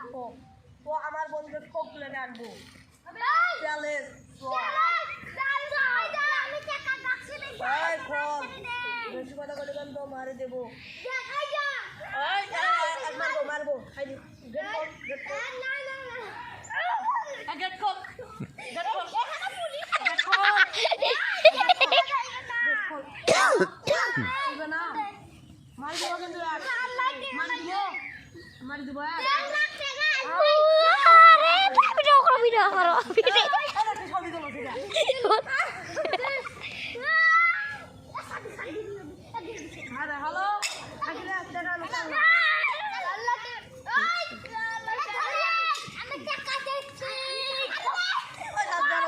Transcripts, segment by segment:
থাকো তো আমার বন্ধুকে ঠকলে আনবো চ্যালেঞ্জ বেশি কথা বলে কেন তো মারে দেবো মারবো মারবো মারি দেবো হ্যালো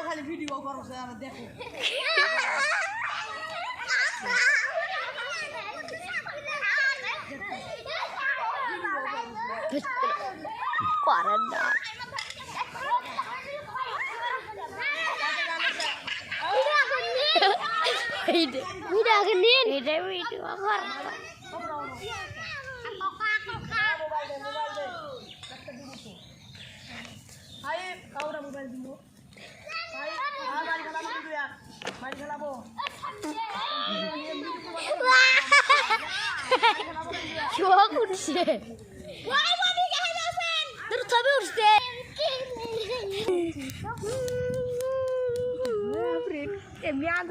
খালি ভিডিও করছে আর দেখো করেন না ভিডিও আগে নিন এটা ভিডিও আবার হাই কাউরা মোবাইল দিব হাই বাড়ি খেলাবো কিন্তু বাড়ি খেলাবো শোক উঠছে তোর ছবি উঠছে এমনি আজ